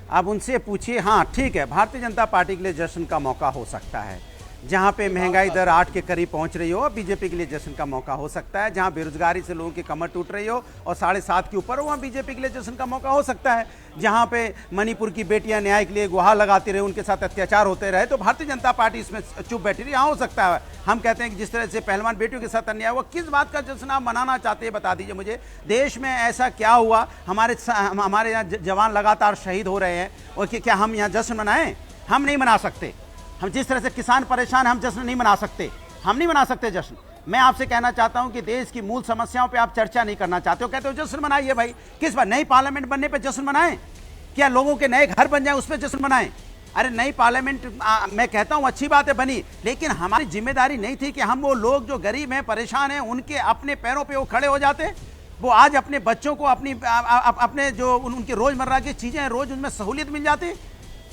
अब उनसे पूछिए। हाँ ठीक है, भारतीय जनता पार्टी के लिए जश्न का मौका हो सकता है। जहाँ पे महंगाई दर 8 के करीब पहुँच रही हो, बीजेपी के लिए जश्न का मौका हो सकता है। जहाँ बेरोजगारी से लोगों की कमर टूट रही हो और 7.5 के ऊपर हो, वहाँ बीजेपी के लिए जश्न का मौका हो सकता है। जहाँ पे मणिपुर की बेटियां न्याय के लिए गुहार लगाती रहे, उनके साथ अत्याचार होते रहे, तो भारतीय जनता पार्टी इसमें चुप बैठी रही, यहाँ हो सकता है। हम कहते हैं कि जिस तरह से पहलवान बेटियों के साथ अन्याय हुआ, किस बात का जश्न आप मनाना चाहते हैं, बता दीजिए मुझे। देश में ऐसा क्या हुआ, हमारे यहाँ जवान लगातार शहीद हो रहे हैं, और क्या हम यहाँ जश्न मनाएं? हम नहीं मना सकते। हम जिस तरह से किसान परेशान, हम जश्न नहीं मना सकते, हम नहीं मना सकते जश्न। मैं आपसे कहना चाहता हूं कि देश की मूल समस्याओं पे आप चर्चा नहीं करना चाहते हो, कहते हो जश्न मनाइए। भाई किस बात, नई पार्लियामेंट बनने पे जश्न मनाएं? क्या लोगों के नए घर बन जाए उस पर जश्न मनाएं? अरे नई पार्लियामेंट मैं कहता हूं अच्छी बात है बनी, लेकिन हमारी जिम्मेदारी नहीं थी कि हम वो लोग जो गरीब हैं, परेशान हैं, उनके अपने पैरों पर वो खड़े हो जाते। वो आज अपने बच्चों को अपने जो उनकी रोजमर्रा की चीजें हैं, रोज उनमें सहूलियत मिल जाती,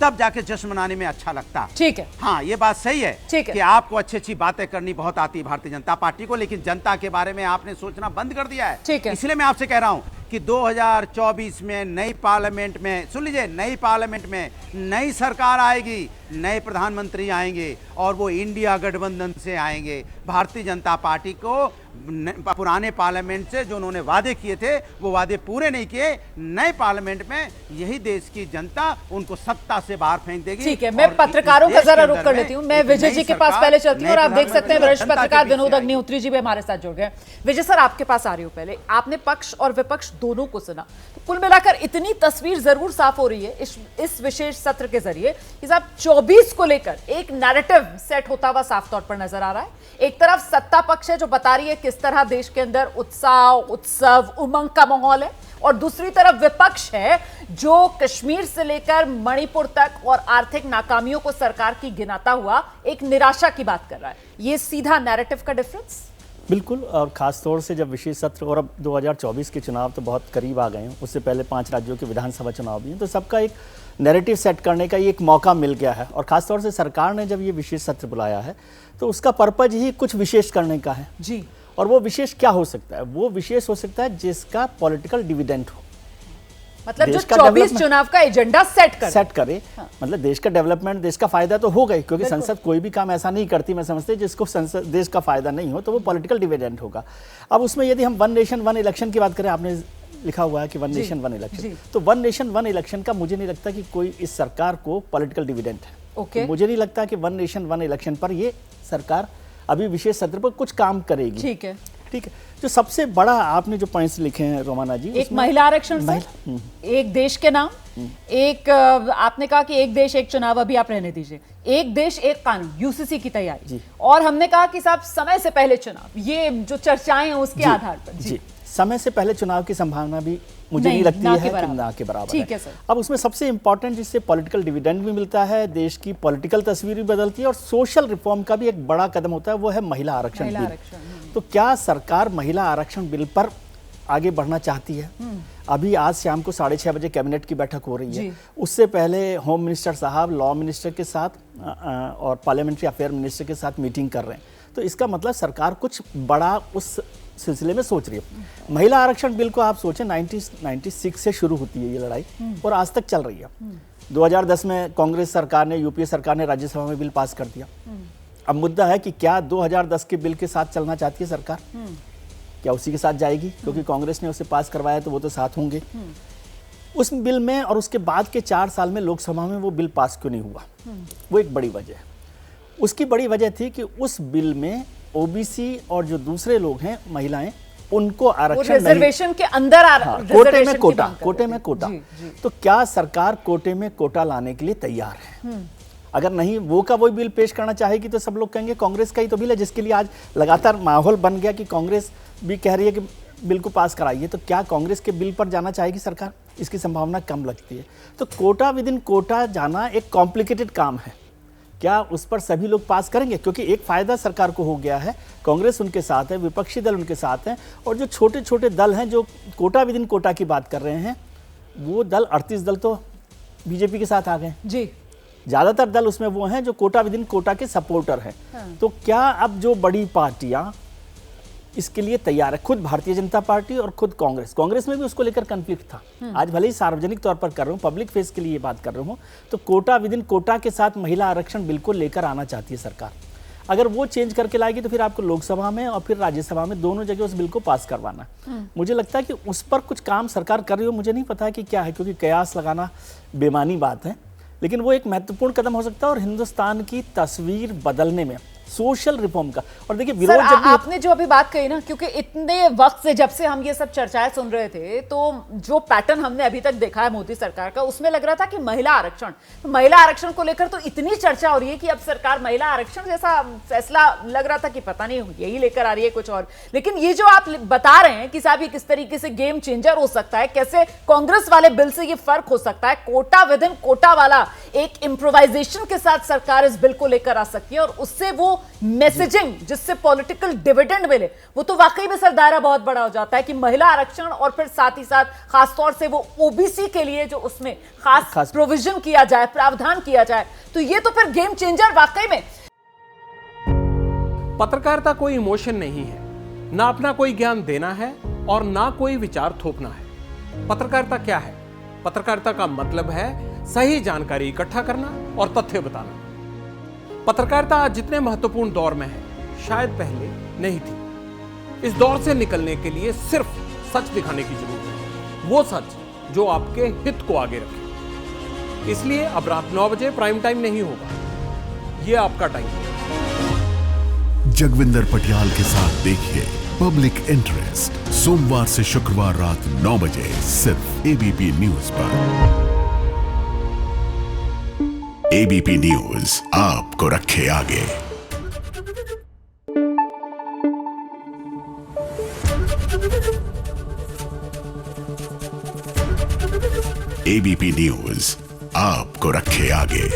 तब जाके जश्न मनाने में अच्छा लगता। ठीक है, हाँ ये बात सही है कि आपको अच्छी अच्छी बातें करनी बहुत आती है भारतीय जनता पार्टी को, लेकिन जनता के बारे में आपने सोचना बंद कर दिया है। ठीक है, इसलिए मैं आपसे कह रहा हूं कि 2024 में नई पार्लियामेंट में, सुन लीजिए, नई पार्लियामेंट में नई सरकार आएगी, नए प्रधानमंत्री आएंगे, और वो इंडिया गठबंधन से आएंगे। भारतीय जनता पार्टी को पुराने पार्लियामेंट से जो उन्होंने वादे किए थे, वो वादे पूरे नहीं किए। नए पार्लियामेंट में यही देश की जनता उनको सत्ता से बाहर फेंक देगी। ठीक है, मैं पत्रकारों का जरा रुक कर लेती हूँ। मैं विजय जी के पास पहले चलती हूँ, और आप देख सकते हैं वरिष्ठ पत्रकार विनोद अग्निहोत्री जी भी हमारे साथ जुड़ गए। विजय सर, आपके पास आ रही हूँ। पहले आपने पक्ष और विपक्ष दोनों को सुना, तो कुल मिलाकर इतनी तस्वीर जरूर साफ हो रही है इस विशेष सत्र के जरिए कि साहब 24 को लेकर एक नैरेटिव सेट होता हुआ साफ तौर पर नजर आ रहा है। एक तरफ सत्ता पक्ष है जो बता रही है किस तरह देश के अंदर उत्साह, उत्सव, उमंग का माहौल है, और दूसरी तरफ विपक्ष है जो कश्मीर से लेकर मणिपुर तक और आर्थिक नाकामियों को सरकार की गिनाता हुआ एक निराशा की बात कर रहा है। ये सीधा नैरेटिव का डिफरेंस। बिल्कुल, और खास तौर से जब विशेष सत्र, और अब 2024 के चुनाव तो बहुत करीब आ गए हैं, उससे पहले 5 राज्यों के विधानसभा चुनाव भी हैं, तो सबका एक नैरेटिव सेट करने का ये एक मौका मिल गया है। और खास तौर से सरकार ने जब ये विशेष सत्र बुलाया है, तो उसका पर्पज ही कुछ विशेष करने का है जी। और वो विशेष क्या हो सकता है? वो विशेष हो सकता है जिसका पॉलिटिकल डिविडेंड हो, मतलब जो 24 चुनाव का एजेंडा सेट करे। हाँ। मतलब देश का डेवलपमेंट, देश का फायदा तो हो गई, क्योंकि संसद कोई भी काम ऐसा नहीं करती, मैं समझती, जिसको संसद देश का फायदा नहीं हो, तो वो पॉलिटिकल डिविडेंड होगा। अब उसमें यदि हम 1 नेशन 1 इलेक्शन की बात करें, आपने लिखा हुआ है कि 1 नेशन 1 इलेक्शन, तो 1 नेशन 1 इलेक्शन का मुझे नहीं लगता कि कोई इस सरकार को पॉलिटिकल डिविडेंड है। तो मुझे नहीं लगता कि 1 नेशन 1 इलेक्शन पर ये सरकार अभी विशेष सत्र पर कुछ काम करेगी। ठीक है, ठीक है। जो सबसे बड़ा आपने जो पॉइंट्स लिखे हैं रोमाना जी, एक महिला आरक्षण, एक देश के नाम, एक आपने कहा कि एक देश एक चुनाव, अभी आप रहने दीजिए, एक देश एक कानून, यूसीसी की तैयारी, और हमने कहा कि साहब समय से पहले चुनाव, ये जो चर्चाएं हैं उसके आधार पर जी, समय से पहले चुनाव की संभावना भी मुझे नहीं लगती है कि ना के बराबर। ठीक है सर। अब उसमें सबसे इंपॉर्टेंट, जिससे पॉलिटिकल डिविडेंड भी मिलता है, देश की पॉलिटिकल तस्वीर भी बदलती है, और सोशल रिफॉर्म का भी एक बड़ा कदम होता है, वो है महिला आरक्षण बिल। तो क्या सरकार महिला आरक्षण बिल पर आगे बढ़ना चाहती है? अभी आज शाम को 6:30 बजे कैबिनेट की बैठक हो रही है। उससे पहले होम मिनिस्टर साहब लॉ मिनिस्टर के साथ और पार्लियामेंट्री अफेयर मिनिस्टर के साथ मीटिंग कर रहे हैं। तो इसका मतलब सरकार कुछ बड़ा उस सिलसिले में सोच रही है। महिला आरक्षण बिल को आप सोचें, 1996 से शुरू होती है ये लड़ाई, और आज तक चल रही है। 2010 में कांग्रेस सरकार ने, यूपीए सरकार ने राज्यसभा में बिल पास कर दिया। अब मुद्दा है कि क्या 2010 के बिल के साथ चलना चाहती है सरकार? क्या उसी के साथ जाएगी? क्योंकि कांग्रेस ने उसे पास करवाया, तो वो तो साथ होंगे उस बिल में। और उसके बाद के 4 साल में लोकसभा में वो बिल पास क्यों नहीं हुआ? वो एक बड़ी वजह है। उसकी बड़ी वजह थी कि उस बिल में ओबीसी और जो दूसरे लोग हैं, महिलाएं, उनको आरक्षण रिजर्वेशन के अंदर कोटे में कोटा। तो क्या सरकार कोटे में कोटा लाने के लिए तैयार है? अगर नहीं, वो का वही बिल पेश करना चाहेगी, तो सब लोग कहेंगे कांग्रेस का ही तो बिल है, जिसके लिए आज लगातार माहौल बन गया कि कांग्रेस भी कह रही है कि बिल को पास कराइए। तो क्या कांग्रेस के बिल पर जाना चाहेगी सरकार? इसकी संभावना कम लगती है। तो कोटा विद इन कोटा जाना एक कॉम्प्लिकेटेड काम है। क्या उस पर सभी लोग पास करेंगे? क्योंकि एक फायदा सरकार को हो गया है, कांग्रेस उनके साथ है, विपक्षी दल उनके साथ हैं, और जो छोटे छोटे दल हैं जो कोटा विद इन कोटा की बात कर रहे हैं, वो दल 38 दल तो बीजेपी के साथ आ गए जी। ज्यादातर दल उसमें वो हैं जो कोटा विद इन कोटा के सपोर्टर हैं। तो क्या अब जो बड़ी पार्टियां इसके लिए तैयार है। खुद भारतीय जनता पार्टी और खुद कांग्रेस में भी उसको लेकर कन्फ्लिक्ट था। आज भले ही सार्वजनिक तौर पर कर रहा हूँ, पब्लिक फेस के लिए ये बात कर रहा हूँ, तो कोटा विद इन कोटा के साथ महिला आरक्षण बिल को लेकर आना चाहती है सरकार। अगर वो चेंज करके लाएगी तो फिर आपको लोकसभा में और फिर राज्यसभा में दोनों जगह उस बिल को पास करवाना। मुझे लगता है कि उस पर कुछ काम सरकार कर रही हो, मुझे नहीं पता है कि क्या है, क्योंकि कयास लगाना बेमानी बात है, लेकिन वो एक महत्वपूर्ण कदम हो सकता है और हिंदुस्तान की तस्वीर बदलने में सोशल रिफॉर्म का। और देखिए विरोध सर, जब भी आपने जो अभी बात कही ना, क्योंकि इतने वक्त से जब से हम ये सब चर्चाएं सुन रहे थे, तो जो पैटर्न हमने अभी तक देखा है मोदी सरकार का, उसमें लग रहा था कि महिला आरक्षण को लेकर तो इतनी चर्चा हो रही है कि अब सरकार महिला आरक्षण जैसा फैसला लग रहा था कि पता नहीं यही लेकर आ रही है कुछ और। लेकिन ये जो आप बता रहे हैं कि साहब ये किस तरीके से गेम चेंजर हो सकता है, कैसे कांग्रेस वाले बिल से ये फर्क हो सकता है, कोटा विद इन कोटा वाला एक इम्प्रोवाइजेशन के साथ सरकार इस बिल को लेकर आ सकती है और उससे वो मैसेजिंग जिससे पॉलिटिकल डिविडेंड मिले, वो तो वाकई में सर दायरा बहुत बड़ा हो जाता है कि महिला आरक्षण और फिर साथ ही साथ खासतौर से वो ओबीसी के लिए जो उसमें खास प्रोविजन किया जाए, प्रावधान किया जाए, तो ये तो फिर गेम चेंजर वाकई में। पत्रकारिता कोई इमोशन नहीं है, ना अपना कोई ज्ञान देना है और ना कोई विचार थोपना है। पत्रकारिता क्या है? पत्रकारिता का मतलब है सही जानकारी इकट्ठा करना और तथ्य बताना। पत्रकारिता आज जितने महत्वपूर्ण दौर में है, शायद पहले नहीं थी। इस दौर से निकलने के लिए सिर्फ सच दिखाने की जरूरत है, वो सच जो आपके हित को आगे रखे। इसलिए अब रात 9 बजे प्राइम टाइम नहीं होगा, ये आपका टाइम है। जगविंदर पटियाल के साथ देखिए पब्लिक इंटरेस्ट, सोमवार से शुक्रवार रात 9 बजे सिर्फ एबीपी न्यूज पर। एबीपी न्यूज आपको रखे आगे। एबीपी न्यूज आपको रखे आगे।